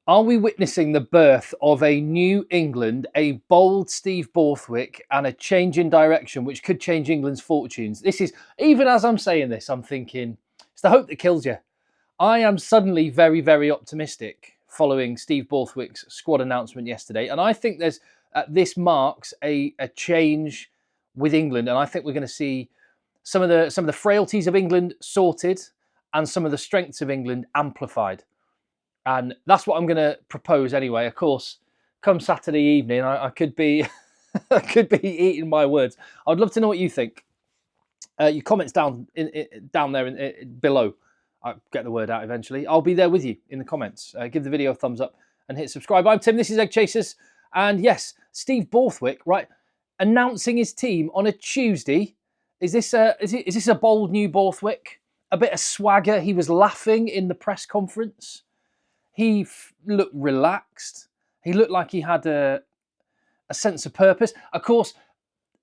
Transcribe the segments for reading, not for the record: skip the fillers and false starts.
Are we witnessing the birth of a new England, a bold Steve Borthwick, and a change in direction which could change England's fortunes? This is, even as I'm saying this, I'm thinking, it's the hope that kills you. I am suddenly very, very optimistic following Steve Borthwick's squad announcement yesterday. And I think this marks a change with England. And I think we're going to see some of the frailties of England sorted and some of the strengths of England amplified. And that's what I'm going to propose anyway. Of course, come Saturday evening, I could be I could be eating my words. I'd love to know what you think. Your comments down there below. I'll get the word out eventually. I'll be there with you in the comments. Give the video a thumbs up and hit subscribe. I'm Tim. This is Egg Chasers, and yes, Steve Borthwick, right, announcing his team on a Tuesday. Is this a bold new Borthwick? A bit of swagger. He was laughing in the press conference. He looked relaxed. He looked like he had a sense of purpose. Of course,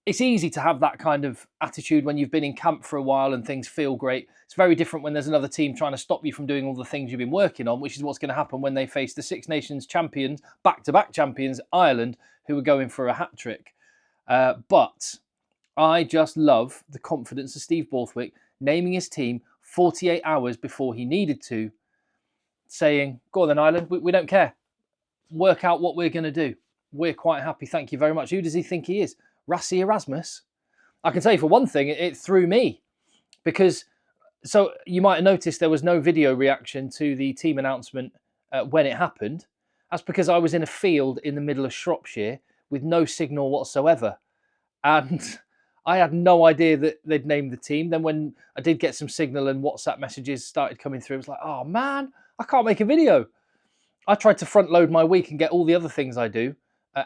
it's easy to have that kind of attitude when you've been in camp for a while and things feel great. It's very different when there's another team trying to stop you from doing all the things you've been working on, which is what's going to happen when they face the Six Nations champions, back-to-back champions, Ireland, who are going for a hat-trick. But I just love the confidence of Steve Borthwick naming his team 48 hours before he needed to, saying, go on then, Ireland, we don't care. Work out what we're going to do. We're quite happy, thank you very much. Who does he think he is? Rassie Erasmus? I can tell you for one thing, it threw me. Because, so you might have noticed there was no video reaction to the team announcement when it happened. That's because I was in a field in the middle of Shropshire with no signal whatsoever. And I had no idea that they'd named the team. Then when I did get some signal and WhatsApp messages started coming through, it was like, oh man, I can't make a video. I tried to front load my week and get all the other things I do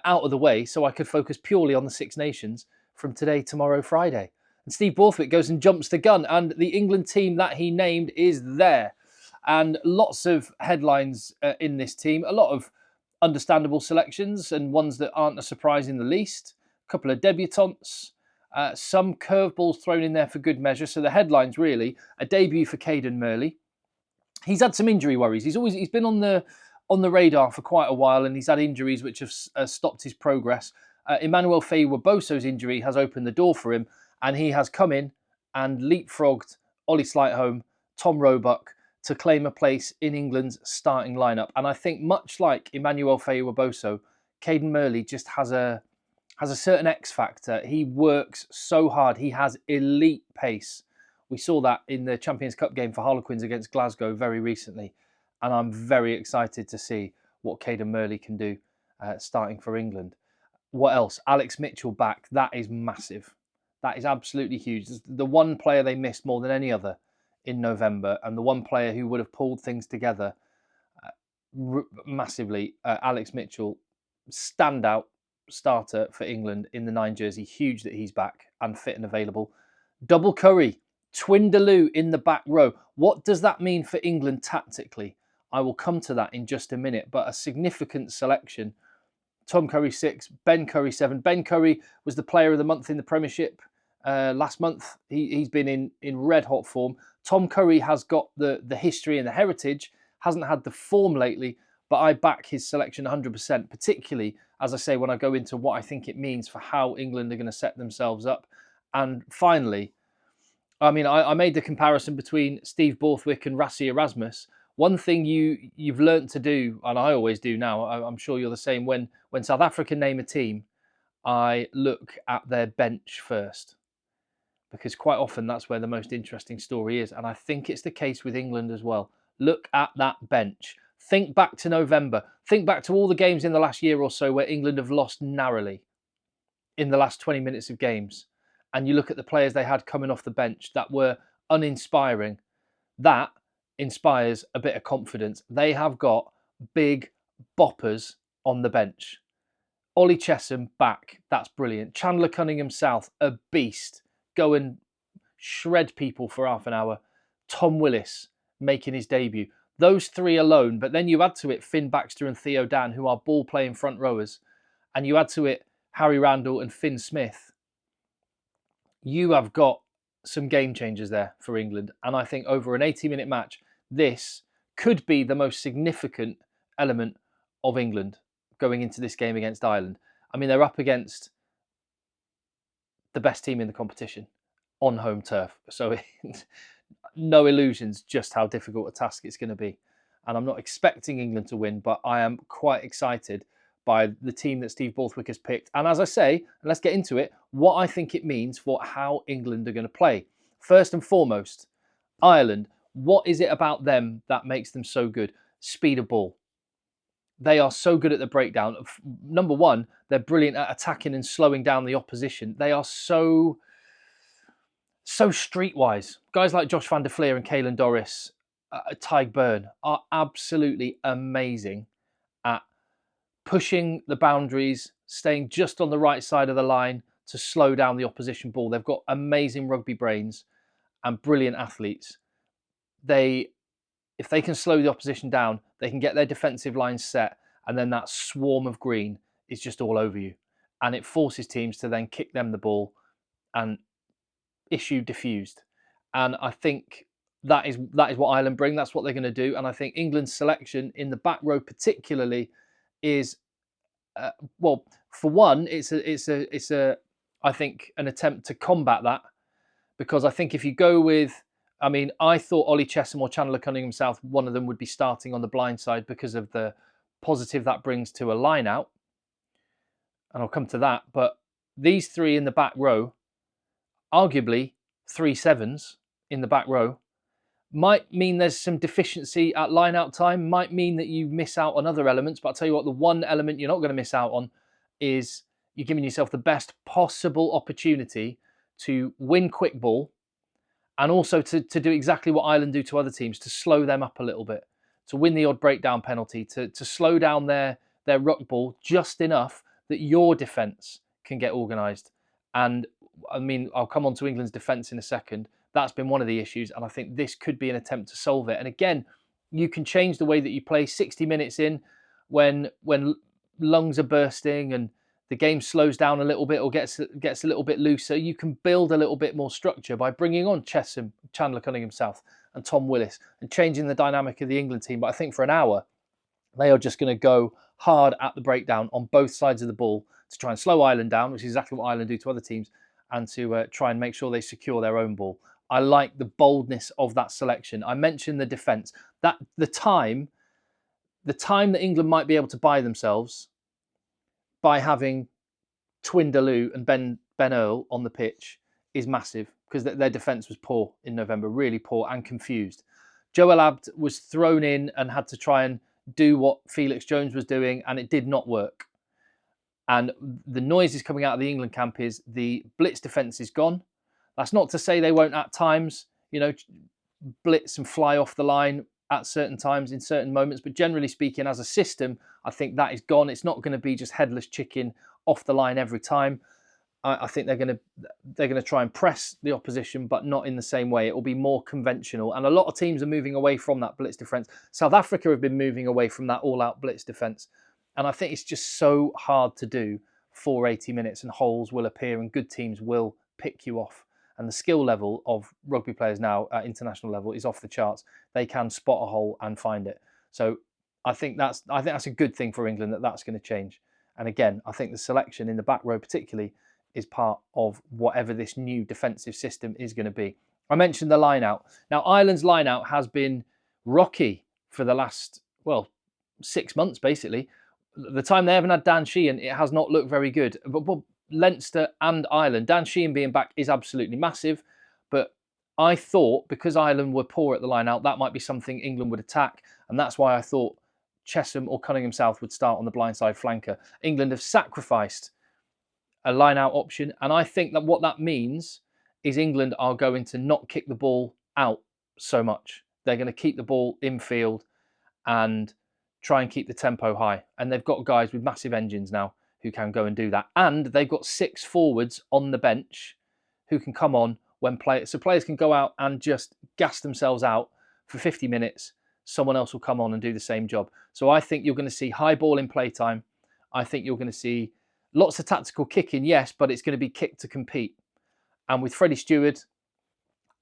out of the way so I could focus purely on the Six Nations from today, tomorrow, Friday. And Steve Borthwick goes and jumps the gun, and the England team that he named is there. And lots of headlines in this team, a lot of understandable selections and ones that aren't a surprise in the least. A couple of debutantes, some curveballs thrown in there for good measure. So the headlines really, a debut for Caden Murley. He's had some injury worries. He's been on the radar for quite a while, and he's had injuries which have stopped his progress. Emmanuel Faye-Waboso's injury has opened the door for him, and he has come in and leapfrogged Ollie Slightholme, Tom Roebuck to claim a place in England's starting lineup. And I think much like Emmanuel Faye-Waboso, Caden Murley just has a certain X factor. He works so hard. He has elite pace. We saw that in the Champions Cup game for Harlequins against Glasgow very recently. And I'm very excited to see what Caden Murley can do starting for England. What else? Alex Mitchell back. That is massive. That is absolutely huge. The one player they missed more than any other in November, and the one player who would have pulled things together massively. Alex Mitchell, standout starter for England in the 9 jersey. Huge that he's back and fit and available. Double Curry. Twindaloo in the back row. What does that mean for England tactically? I will come to that in just a minute, but a significant selection. Tom Curry 6, Ben Curry 7. Ben Curry was the player of the month in the Premiership last month. He's been in red hot form. Tom Curry has got the history and the heritage, hasn't had the form lately, but I back his selection 100%, particularly, as I say, when I go into what I think it means for how England are going to set themselves up. And finally, I mean, I made the comparison between Steve Borthwick and Rassie Erasmus. One thing you've learnt to do, and I always do now, I'm sure you're the same, when South Africa name a team, I look at their bench first. Because quite often that's where the most interesting story is. And I think it's the case with England as well. Look at that bench. Think back to November. Think back to all the games in the last year or so where England have lost narrowly in the last 20 minutes of games. And you look at the players they had coming off the bench that were uninspiring. That inspires a bit of confidence. They have got big boppers on the bench. Ollie Chesham back. That's brilliant. Chandler Cunningham South, a beast. Go and shred people for half an hour. Tom Willis making his debut. Those three alone, but then you add to it Finn Baxter and Theo Dan, who are ball-playing front rowers. And you add to it Harry Randall and Finn Smith. You have got some game changers there for England. And I think over an 80-minute match, this could be the most significant element of England going into this game against Ireland. I mean, they're up against the best team in the competition on home turf. So no illusions just how difficult a task it's going to be. And I'm not expecting England to win, but I am quite excited by the team that Steve Borthwick has picked. And as I say, and let's get into it, what I think it means for how England are going to play. First and foremost, Ireland. What is it about them that makes them so good? Speed of ball. They are so good at the breakdown. Number one, they're brilliant at attacking and slowing down the opposition. They are so streetwise. Guys like Josh van der Fleer and Caelan Doris, Tyg Byrne are absolutely amazing at pushing the boundaries, staying just on the right side of the line to slow down the opposition ball. They've got amazing rugby brains and brilliant athletes. If they can slow the opposition down, they can get their defensive line set, and then that swarm of green is just all over you. And it forces teams to then kick them the ball and issue diffused. And I think that is what Ireland bring. That's what they're going to do. And I think England's selection in the back row particularly is, well, for one, it's I think an attempt to combat that, because I think if you go with, I mean, I thought Ollie Chesham or Chandler Cunningham South, one of them would be starting on the blind side because of the positive that brings to a line out. And I'll come to that. But these three in the back row, arguably 3 sevens in the back row, might mean there's some deficiency at line out time, might mean that you miss out on other elements. But I'll tell you what, the one element you're not going to miss out on is you're giving yourself the best possible opportunity to win quick ball, and also to do exactly what Ireland do to other teams, to slow them up a little bit, to win the odd breakdown penalty, to slow down their ruck ball just enough that your defence can get organised. And I mean, I'll come on to England's defence in a second. That's been one of the issues, and I think this could be an attempt to solve it. And again, you can change the way that you play 60 minutes in when lungs are bursting and the game slows down a little bit or gets a little bit looser. You can build a little bit more structure by bringing on Chesham, Chandler Cunningham South and Tom Willis and changing the dynamic of the England team. But I think for an hour, they are just going to go hard at the breakdown on both sides of the ball to try and slow Ireland down, which is exactly what Ireland do to other teams, and to try and make sure they secure their own ball. I like the boldness of that selection. I mentioned the defence. That the time that England might be able to buy themselves by having Twindaloo and Ben Earl on the pitch is massive, because their defence was poor in November, really poor and confused. Joel Abd was thrown in and had to try and do what Felix Jones was doing, and it did not work. And the noises coming out of the England camp is the blitz defence is gone. That's not to say they won't at times, blitz and fly off the line at certain times in certain moments, but generally speaking, as a system, I think that is gone. It's not going to be just headless chicken off the line every time. I think they're going to try and press the opposition, but not in the same way. It will be more conventional, and a lot of teams are moving away from that blitz defence. South Africa have been moving away from that all-out blitz defence, and I think it's just so hard to do for 80 minutes, and holes will appear, and good teams will pick you off. And the skill level of rugby players now at international level is off the charts. They can spot a hole and find it. So I think that's a good thing for England, that's going to change. And again, I think the selection in the back row particularly is part of whatever this new defensive system is going to be. I mentioned the line out. Now, Ireland's line out has been rocky for the last, 6 months, basically. The time they haven't had Dan Sheehan, it has not looked very good. But Leinster and Ireland, Dan Sheehan being back is absolutely massive. But I thought, because Ireland were poor at the line out, that might be something England would attack. And that's why I thought Chesham or Cunningham South would start on the blindside flanker. England have sacrificed a line-out option, and I think that what that means is England are going to not kick the ball out so much. They're going to keep the ball infield and try and keep the tempo high. And they've got guys with massive engines now who can go and do that. And they've got 6 forwards on the bench who can come on when players can go out and just gas themselves out for 50 minutes. Someone else will come on and do the same job. So I think you're going to see high ball in playtime. I think you're going to see lots of tactical kicking, yes, but it's going to be kick to compete. And with Freddie Stewart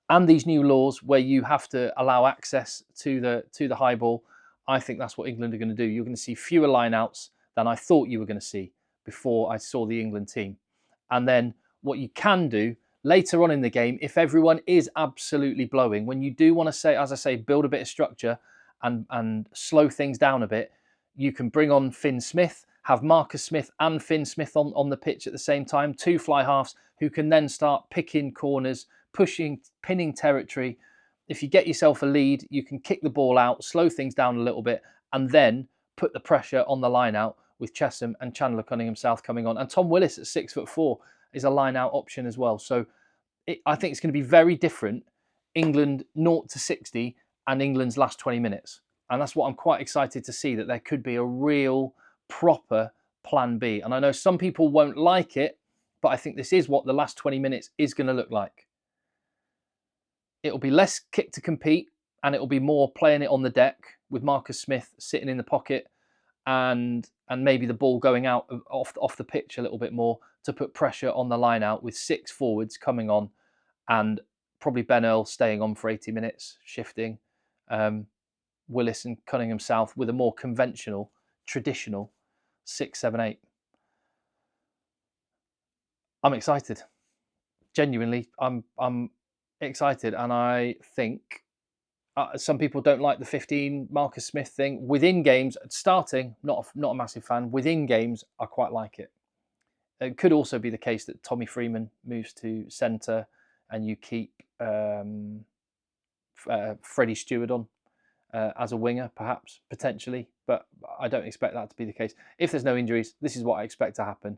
and these new laws where you have to allow access to the high ball, I think that's what England are going to do. You're going to see fewer line-outs than I thought you were going to see before I saw the England team. And then what you can do later on in the game, if everyone is absolutely blowing, when you do want to say, as I say, build a bit of structure and slow things down a bit, you can bring on Finn Smith, have Marcus Smith and Finn Smith on the pitch at the same time, 2 fly halves who can then start picking corners, pushing, pinning territory. If you get yourself a lead, you can kick the ball out, slow things down a little bit, and then put the pressure on the line out with Chesham and Chandler Cunningham South coming on. And Tom Willis at 6'4" is a line out option as well. So I think it's going to be very different. England 0 to 60 and England's last 20 minutes. And that's what I'm quite excited to see, that there could be a real proper plan B. And I know some people won't like it, but I think this is what the last 20 minutes is going to look like. It'll be less kick to compete and it'll be more playing it on the deck with Marcus Smith sitting in the pocket and maybe the ball going out off the pitch a little bit more to put pressure on the line out with 6 forwards coming on and probably Ben Earl staying on for 80 minutes, shifting. Willis and Cunningham South with a more conventional, traditional 6, 7, 8. I'm excited. Genuinely, I'm excited, and I think some people don't like the 15 Marcus Smith thing within games. Starting, not a massive fan. Within games, I quite like it. It could also be the case that Tommy Freeman moves to centre, and you keep Freddie Stewart on as a winger, perhaps, potentially. But I don't expect that to be the case. If there's no injuries, this is what I expect to happen,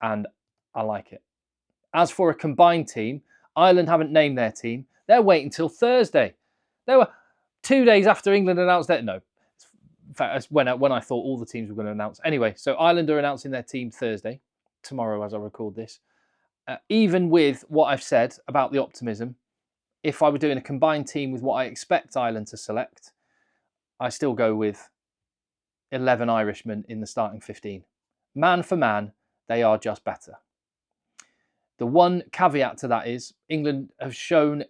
and I like it. As for a combined team, Ireland haven't named their team. They're waiting till Thursday. They were 2 days after England announced their... No, in fact, that's when I thought all the teams were going to announce. Anyway, so Ireland are announcing their team Thursday, tomorrow as I record this. Even with what I've said about the optimism, if I were doing a combined team with what I expect Ireland to select, I still go with 11 Irishmen in the starting 15. Man for man, they are just better. The one caveat to that is England have shown,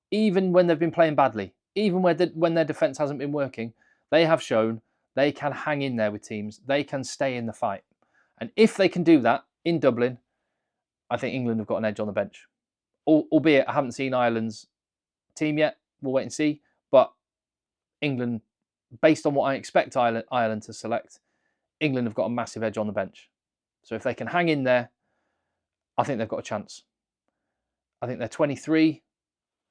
even when they've been playing badly, even when their defence hasn't been working, they have shown they can hang in there with teams. They can stay in the fight. And if they can do that in Dublin, I think England have got an edge on the bench. Albeit I haven't seen Ireland's team yet. We'll wait and see. But England, based on what I expect Ireland to select, England have got a massive edge on the bench. So if they can hang in there, I think they've got a chance. I think their 23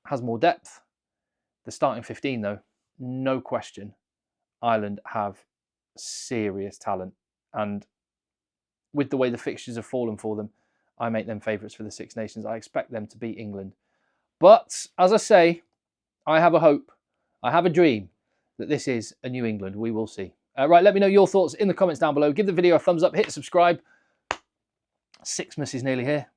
has more depth. The starting 15, though, no question, Ireland have serious talent. And with the way the fixtures have fallen for them, I make them favourites for the Six Nations. I expect them to beat England. But, as I say, I have a hope, I have a dream that this is a New England. We will see. Right, let me know your thoughts in the comments down below. Give the video a thumbs up, hit subscribe. Sixmas is nearly here.